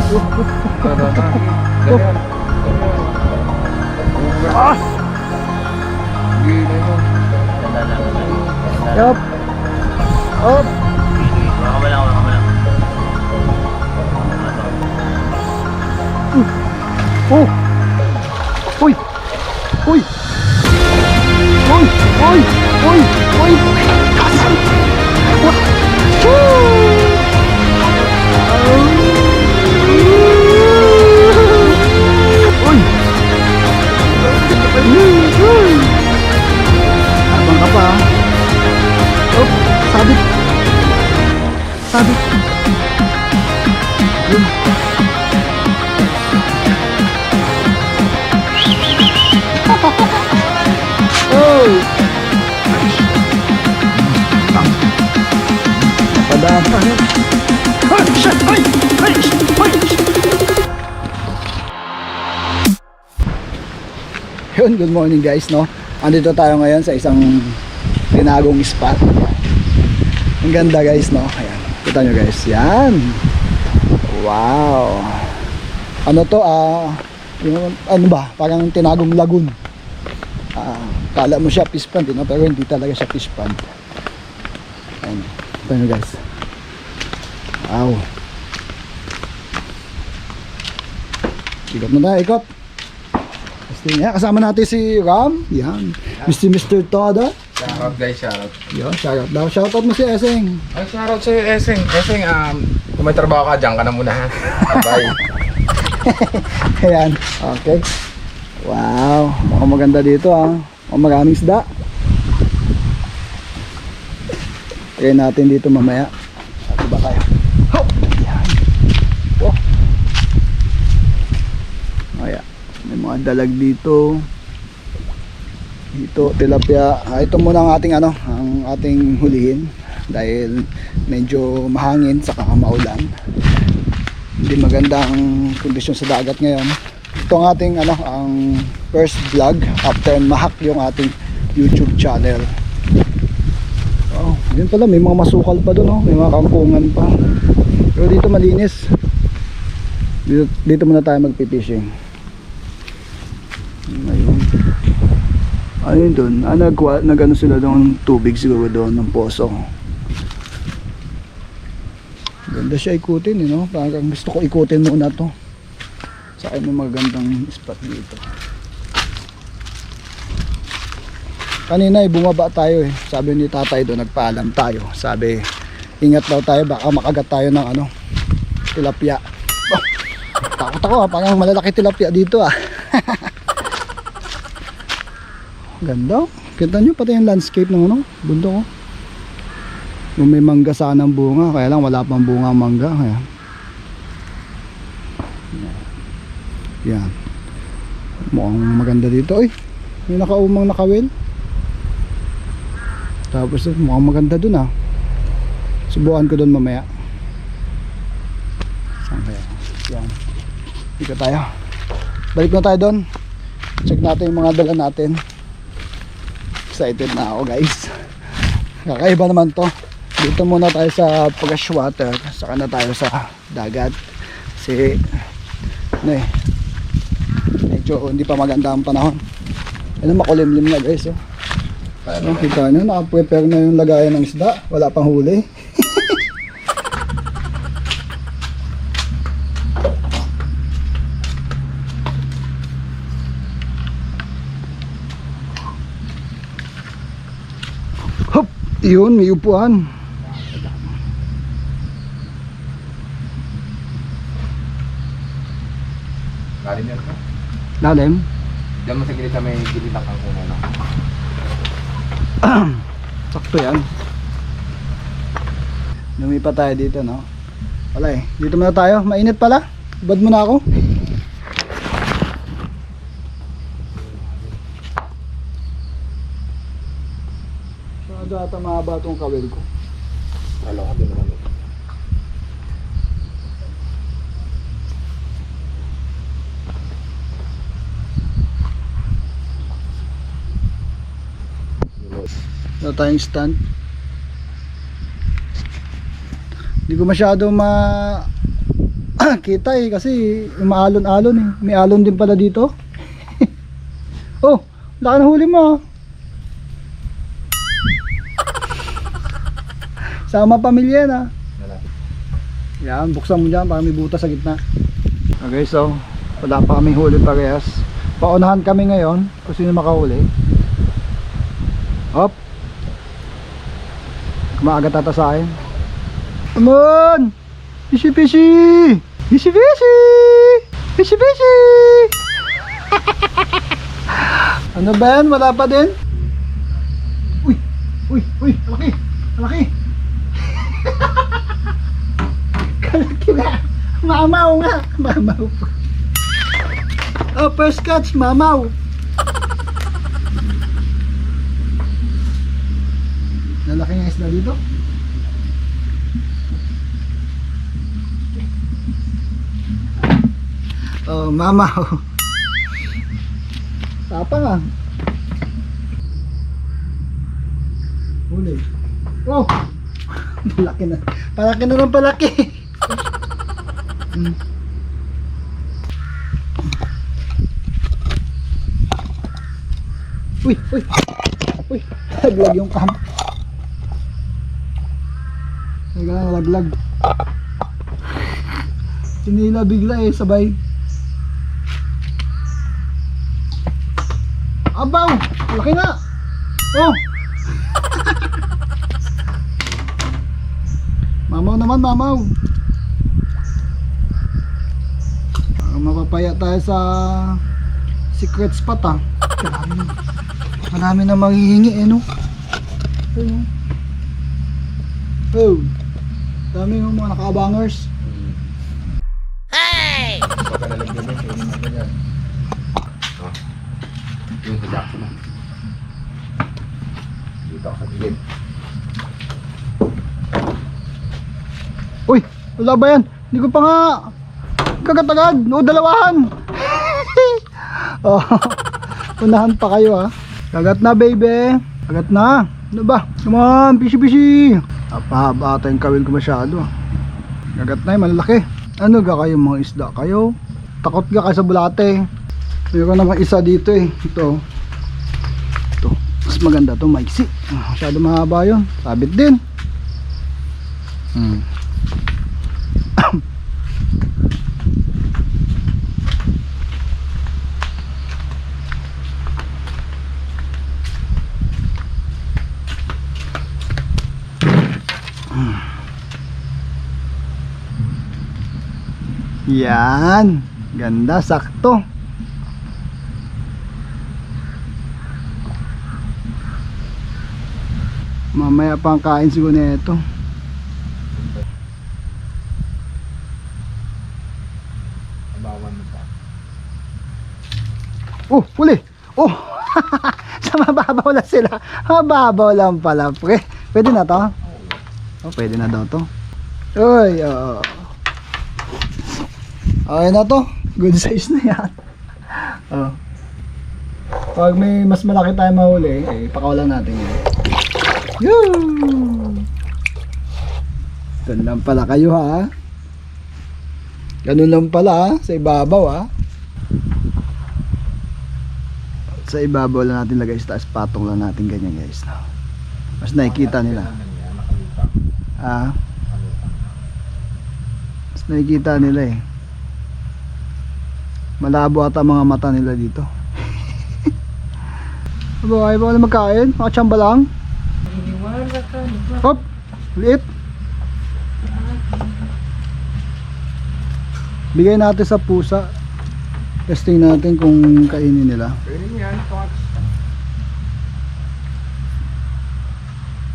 As! Yup. Up. Oh. Uy. Uy. Uy. Uy. Uy. Uy. Kasan. Uy. Abang ka pa. Oh, sabit. Sabit. Yun. Oh. Napadaan pa rin. Yun, good morning guys, no? Andito tayo ngayon sa isang tinagong spot. Ang ganda guys, no? Ayan, kita nyo guys, yan. Wow. Ano to, ano ba? Parang tinagong lagoon. Kala mo siya fish pond, no? Pero hindi talaga siya fish pond. Ayan, kita nyo guys. Wow. Ikot na tayo, ikot. Kasama natin si Ram. Yan. Mr. Toda. Shoutout guys, shoutout. Yo, shoutout daw. Shoutout mo si Eseng. Ay, shoutout sa'yo, Eseng. Eseng, kung may trabaho ka, dyan ka na muna ha. Bye. Ayan. Okay. Wow. Mukhang maganda dito ah. Mukhang maraming isda. Try natin dito mamaya. Diba kayo? Hop! Ayan. Oh. Ayan. May mga dalag dito. Dito tilapia. Ito muna ang ating ang ating hulihin dahil medyo mahangin saka maulan. Hindi maganda ang kondisyon sa dagat ngayon. Ito ang ating ang first vlog after mahak yung ating YouTube channel. Oh, yun pala may mga masukal pa doon, oh. May mga kangkungan pa. Pero dito malinis. Dito muna tayo magpi-fishing. Ayun. Ayun doon. Nag-ano sila doon tubig siguro doon ng poso. Ganda siya ikutin, you know? Parang gusto ko ikutin muna to. Sa akin may magandang spot dito. Kanina bumaba tayo eh. Sabi ni tatay doon, nagpaalam tayo. Sabi, ingat daw tayo, baka makagat tayo ng tilapia. Oh, takot ako ah, parang malalaki tilapia dito ah. Ganda. Kita nyo pati yung landscape ng bundok. Yung may mangga sanang bunga, kaya lang wala pang bunga ang mangga. Kaya. Yan. Mukhang maganda dito. Uy, may nakaumang nakawil. Tapos mukhang maganda dun ah. Subukan ko dun mamaya. Saan kaya? Yan. Dito tayo. Balik na tayo dun. Check natin yung mga dala natin. Excited na ako guys. Kakaiba naman to. Dito muna tayo sa freshwater, saka na tayo sa dagat. Kasi medyo hindi pa maganda ang panahon. Makulimlim na guys. Kita nyo, naka-prepare na yung lagayan ng isda. Wala pang huli. Hop! Yun, may upuan. Lalim yan ka? Lalim? Diyan mo sa gilid sa may gilid ng kangkungan. Sakto yan. Lumipat tayo dito, no? Wala eh. Dito muna tayo. Mainit pala. Bad mo na ako. Masyado ata mahaba itong kawil ko. Halo ka din naman. Wala tayong stand. Hindi ko masyado Kita eh kasi umaalon-alon eh. May alon din pala dito. Oh, laki na huli mo. Sama pamilya na. Yan, buksan mo dyan para may butas sa gitna. Okay, so wala pa kaming huli parehas. Paunahan kami ngayon kung sino makahuli. Hop. Kumaagat ata sa akin. Come on! Fishy fishy! Fishy fishy! Fishy fishy! Ano ba yan? Wala pa din? Uy! Uy! Uy! Malaki! Malaki! Kalaki na! Mamaw nga! Mamaw! Oh, first catch! Mamaw! Lalaki nga isla dito? Oh, mamaw! Tapa nga! Huli! Oh! Palaki na! Palaki na ng palaki! Uy! Uy! Uy! Laglag yung cam. Laglag. Sinila bigla eh, sabay. Abaw! Laki na! Oh! Mamaw naman, mamaw! Mapapaya tayo sa secret spot ah. Marami na maghihingi eh no. Oh, dami yung mga naka-abangers. Hey! Pagka nalagyan mo, kainin natin yan. Oh. Yung hijak ko na. Dito ako sa gilid. Uy, wala ba yan? Hindi ko pa nga kagatagad. No, dalawahan. Oh, unahan pa kayo ha. Kagat na baby. Kagat na. Ano ba? Come on, fishy. Napahaba ata yung kawil ko masyado. Kagat na yung malalaki. Ano ga kayo mga isda? Kayo? Takot ga kayo sa bulate. Mayroon naman isa dito eh. Ito. Ito. Mas maganda to, maiksi. Masyado mahaba yun. Sabit din. Yan, ganda, sakto. Mamaya pang kain siguro nito. Abawan mo pa. Oh, huli. Oh. Sa mababaw lang sila. Mababaw lang pala, pre. Pwede na to? Oh, pwede na daw to. Uy, oh. Okay na to. Good size na yan. Oh. Pag may mas malaki tayo mahuli, eh, pakawalan natin yan. Yun! Ganun lang pala kayo ha. Ganun lang pala ha. Sa ibabaw ha. Sa ibabaw lang natin lagay sa taas. Patong lang natin ganyan guys. Mas nakikita nila. Ah. Mas nakikita nila eh. Malabo ata mga mata nila dito. Aba, ayaw ba wala magkain? Makachamba lang? Hop! Liit! Bigay natin sa pusa. Testing natin kung kainin nila. Pwede mo yan, Fox.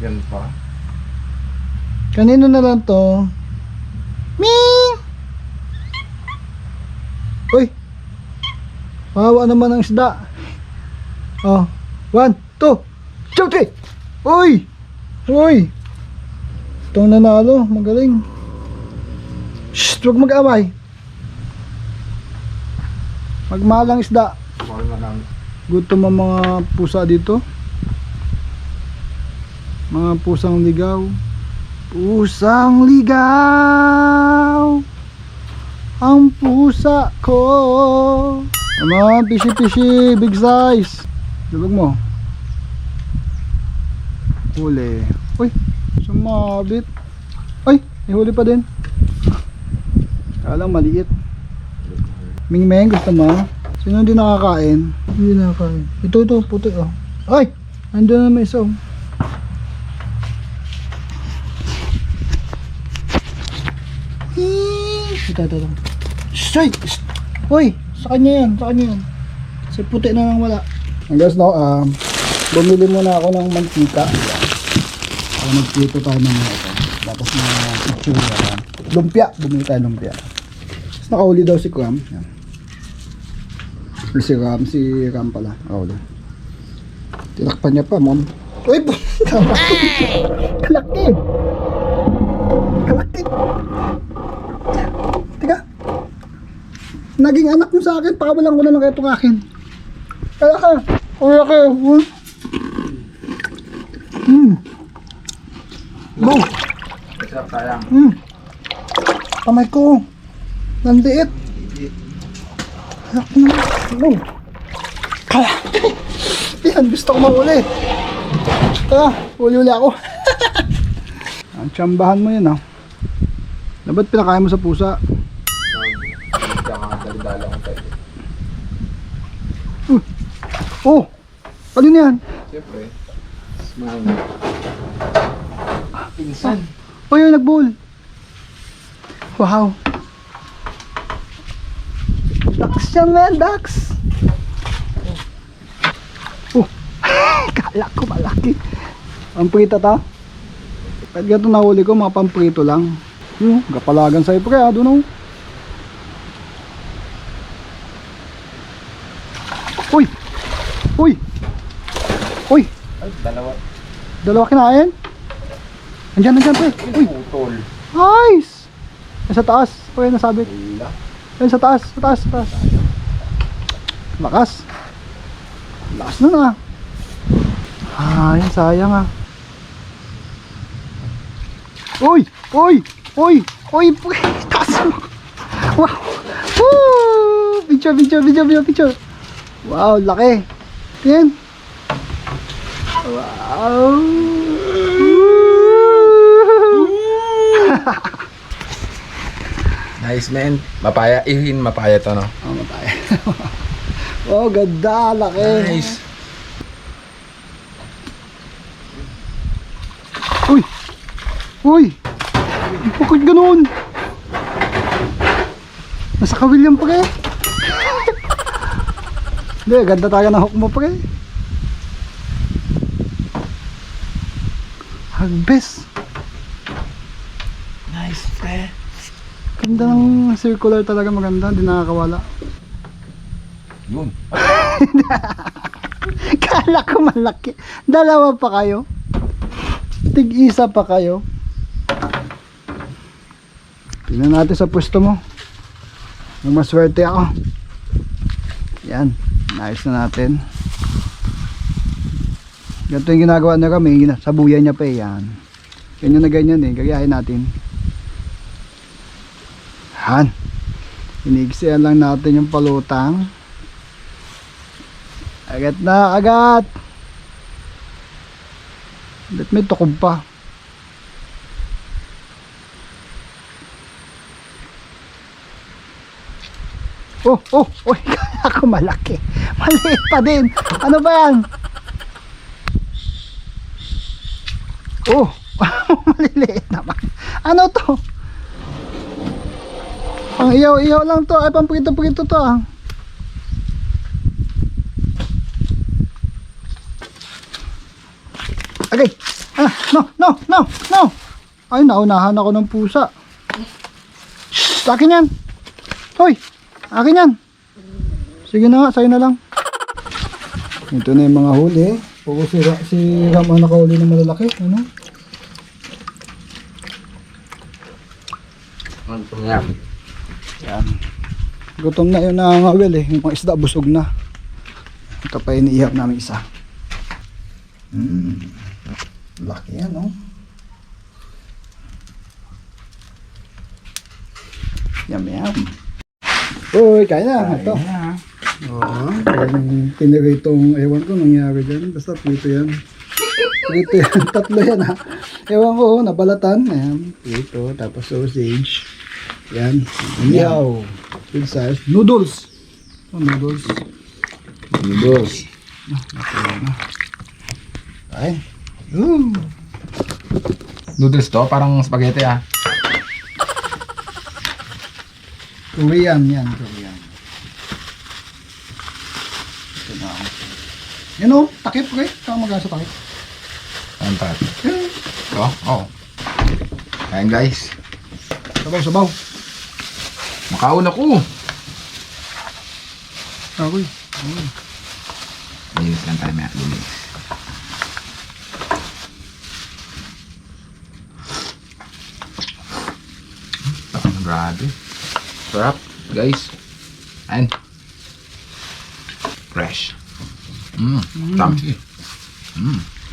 Yan pa. Kanino na lang to? Ming! Uy! Mahawa naman ang isda. Oh, 1, 2, shoot it! Uy! Uy! Itong nanalo, magaling. Shhh! Huwag mag-away. Magmahalang isda. Bawal na namin. Gutom ang mga pusa dito. Mga pusang ligaw. Pusang ligaw. pusa ko. Come on, fishy, big size. Lubog mo. Huli. Uy, sumabit. Ay, may huli pa din. Kala maliit. Ming-meng, gusto mo? Sino hindi nakakain? Hindi nakakain. Ito, puti oh. Ay! Andun na may isa oh. Ito. Straight! Uy! Sa kanya yan. Si puti na lang wala. Guys, no, bumili muna ako ng mantika. Nagprito tayo ng ito. Tapos na itsura. Lumpia. Bumili tayo lumpia. Tapos nakahuli daw si Cram. Yan. Si Ram pala. Nakahuli. Tinakpan niya pa, mom. Uy! Kalaki! Teka. Naging anak mo sa akin. Pakawalan ko na lang kayo itong akin. Kaya ka. Kaya ka. Bo. Masarap sayang. Kamay ko. Nandiit. Bo. Kaya. Yan, gusto ko mahuli. Kaya, huli ako. Ang tsambahan mo yun ah. Dapat pinakain mo sa pusa. Dala ko tayo. Oh! Kanina yan? Siyempre. Smile. Pinsan. Oh, yun, nag-bowl. Wow. Ducks yan, man, ducks. Oh. Kala ko malaki. Pamprito ta. Kahit gato nahuli ko, mga pamprito lang. Kapalagan sa'yo pre, doon oh. Uy! Uy! Ay, dalawa. Dalawa kinain? Andyan pre. Uy! Putol. Nice! Nasa taas. Uy, nasabit. Wala. Ayun, sa taas. Lakas. Lakas nun ah. Ay, sayang ah. Uy! Taas mo. Wow! Woo! Picture. Wow, laki. Yan. Wow! Nice man. Mapaya. Mapaya to no? Oh, matay. Oh, ganda. Laki. Nice. Uy! Bakit ganun? Nasa kawil yan pre. Hindi, ganda tayo ng hook mo pre. Hagbes. Nice pre. Ganda ng circular talaga, maganda. Hindi nakakawala. Yun. Kala ko malaki. Dalawa pa kayo. Tig-isa pa kayo. Tingnan natin sa pwesto mo. Nung maswerte ako. Yan. Naayos na natin. Ganito yung ginagawa na kami. Sabuyan niya pa eh. Yan. Ganyan na ganyan eh. Gagayahin natin. Han. Iniigsian lang natin yung palutang. Agat na. Agat. Ba't may tukob pa? Oh, kaya ako malaki. Maliit pa din. Ano ba yan? Oh, maliliit naman. Ano to? Pang iyaw lang to. Ay, pang prito to ah. Okay. No. Ay, naunahan ako ng pusa. Shhh, akin yan. Hoy, akin yan. Sige na nga, sa'yo na lang. Ito na yung mga huli. Puro si Ram ang nakahuli ng malalaki. Ano? Yan. Yan. Gutom na yun nangangawil eh. Yung mga isda busog na. Ito pa iniihap namin isa. Laki yan, no? Yum. Uy, kain na. Ito. Ayun na. Oo. Yung piniritong, ewan ko nangyari dyan. Basta prito yan. Prito yan. Tatlo yan ha. Ewan ko, nabalatan. Ayan. Prito. Tapos sausage. Yan. Iyaw. Big size. Noodles. Oh, noodles. Noodles. Ay. Ooh. Noodles to, parang spaghetti ah. Korean yan. Korean. Ito na. Yan o. Takip. Okay. Saan mag-asa takip? Ano pa? Oh, oh. Kain guys. Sabaw, sabaw. Makaon ako. Akoy. Linis lang tayo maya. Linis. Grabe. Sarap, guys. And fresh. Tamsi.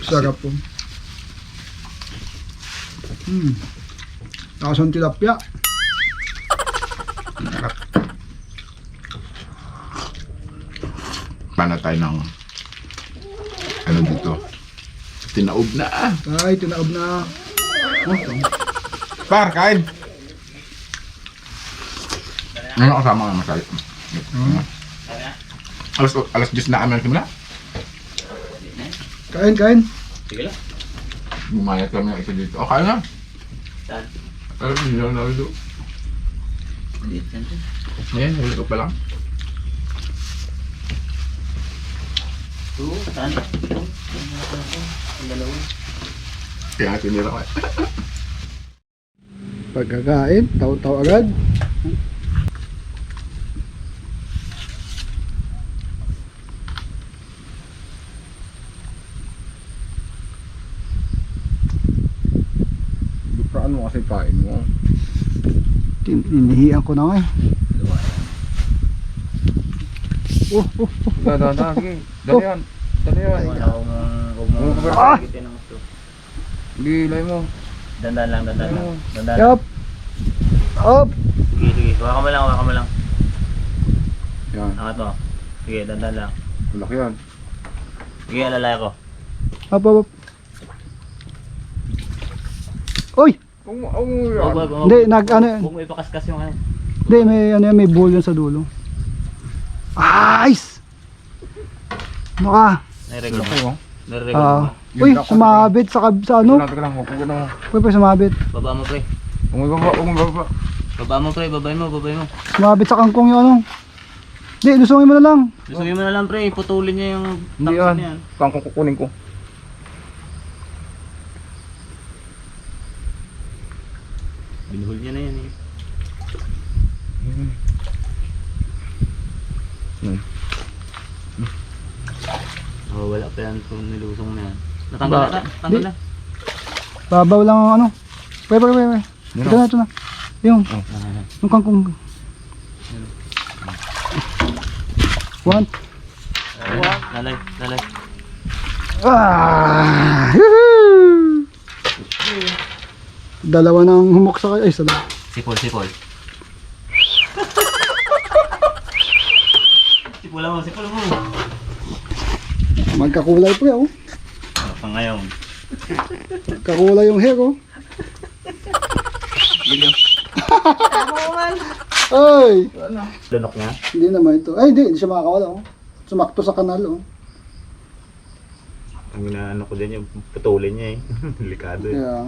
Sarap po. Nakasang tilapia. Paano tayo ng ano dito? Tinaob na ah. Ay, tinaob na. Oh, ito. Par, kain. Ano kasama nga masaya? Alas 10 na kami nagsimula. Kain, kain. Bumayat kami ng isa dito. Oh, kain na. Saan? Ay, hindi na nalito. Ayan, nalito pa lang. Saan? Ang dalawa. Kaya tinira ko. Pagkakain, taw-taw agad. Saan mo kasi kain mo? Inihian ko na nga eh. Oh, oh, oh. Dali yan. Dali yan. Huwag mo Ah! gitin ng gusto. Gilay mo. Dandan lang. Dandan lang. Yup. Up. Sige. Hawakan mo lang. Yan. Angat mo. Sige, dandan lang. Malaki yan. Sige, alalay ko. Up, up, up. Uy! Huwag Hindi, ano yan. mo ipakaskas yung ano. Hindi, may, ano yan, may bowl yan sa dulo. Ice! Ano ka? Naireglo Malaki mo. oh. Naireglo mo. Uy, sumabit sa ano? Teka lang, huwag ko na. Uy, pa sumabit. Baba mo, pre. Huwag mo baba. Baba mo, pre. Babay mo. Sumabit sa kangkong yung ano. Hindi, lusungin mo na lang. Lusugin mo na lang, pre. Putulin niya yung Hindi tangkap yan. niya. Kang kukunin ko. Binuhol niya na yan eh. Oh, wala pa yan kung nilusong na yan. Natanggal na. Tanggal Di. na. Babaw lang ang ano. Pwede. Ito na. Yung kangkong. One. Lalay. Ah! Woohoo! Dalawa nang humok sa kanya. Ay, isa lang. Sipol. Sipulan mo. Magkakulay po yan. Pang ngayon. Kakulay yung hair oh. Ay! Lunok niya. Hindi naman ito. Ay, hindi siya makakawala oh. Sumakto sa kanal oh. Ang inaano ko din yung putulin niya eh. Delikado eh. Kaya,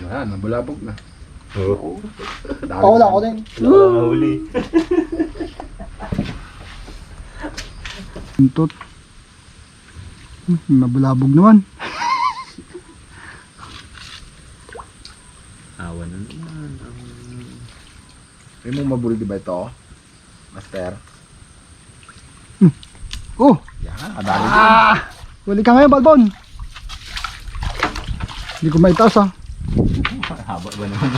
Ayan, nabulabog na. Oo. pakawala ko din. Wala ka mahuli. Tuntot. Nabulabog naman. Awan na naman. May mong mabuli di ba ito? Master? Oh! Yan, kadali din. Wali ka ngayon, Balbon. Hindi ko maitaas ah. Haba ba naman?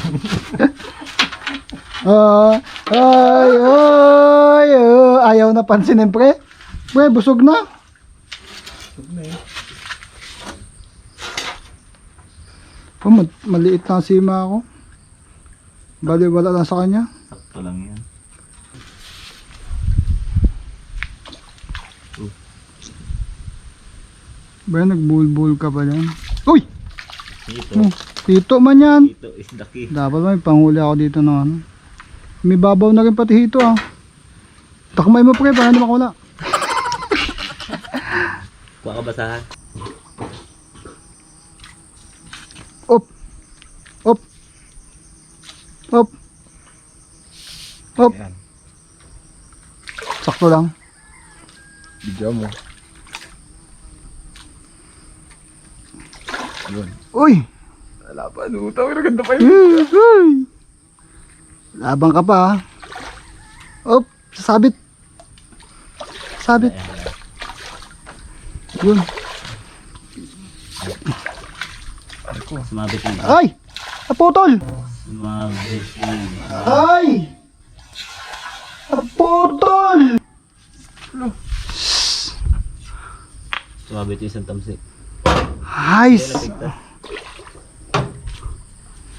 Ayaw na pansinin pre. Pre, busog na. Oh, maliit na sima ako. Bali wala lang sa kanya. Sakto lang yan. Ba, nagbulbul ka pa dyan? Uy! Dito. Hito man yan. Dito is the key. Dapat may panghuli ako dito ng ano. May babaw na rin pati hito ah. Takmay mo pre, para hindi makawala. Kuha ka basahan. Op! Op! Op! Op! Ayan. Sakto lang. Video mo. Yun. Uy! Wala pa, lutaw. Ganda pa yun. Uy! Labang ka pa ah. Op! Sasabit! Sabit! Yun. Sumabit na. Ay! Naputol! Sumabit na. Ay! Naputol! Sumabit yung isang tamsik. Ay!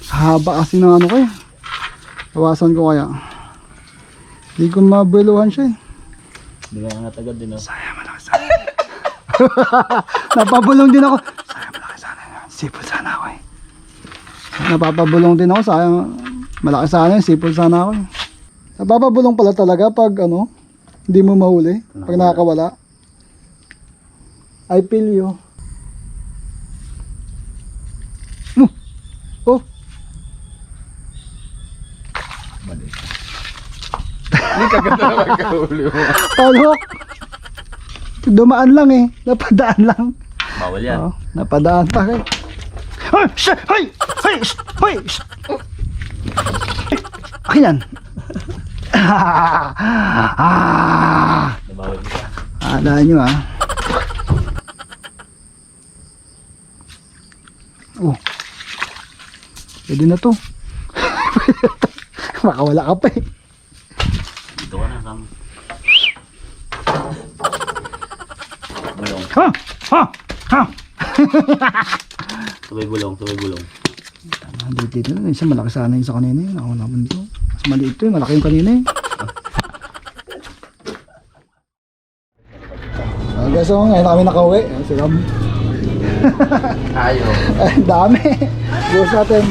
Haba kasi ng ano ko eh. Tawasan ko kaya. Hindi ko mabiluhan siya eh. Di ba nga tagad din, no? Napapabulong din ako. Sayang malaki sana yun. Sipol sana ako eh. Napapabulong din ako. Sayang malaki sana yun. Sipol sana ako eh. Napapabulong pala talaga pag ano, hindi mo mahuli. Pag nakakawala. I feel you. Oh. Mali. Hindi kaganda naman kahuli mo. Palhok. Dumaan lang eh. Napadaan lang. Bawal yan. Oh, napadaan pa kay. Hoy! Shit! Hoy! Hoy! Hoy! Akin yan. Nabawal isa. Alaan nyo ah. Oh. Pwede na to. Makawala ka pa eh. Dito ka na, Sam. Bulong. Ha! Ha! Ha! Sabay bulong, sabay bulong. Dito na. Isa malaki sana yung sa kanina eh. Ako naman dito. Mas maliit to eh. Malaki yung kanina eh. Guys, so ngayon na kami nakauwi. Si Ram. Ayaw. Ang dami. Buhos natin.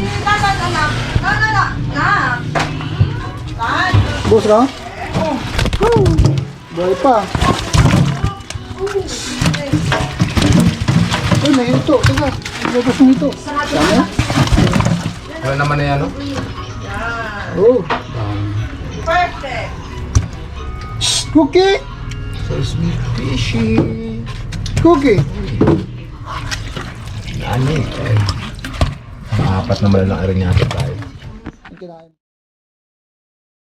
Buhos ka? Woo! Buhay pa. Ay, may ito. Teka. Buhos ng ito. Dami? Wala naman na yan, no? Oh. Perfect. Cookie. So sweet fishy. Cookie. Ano eh. Apat na malalang rin yata tayo. Kinain.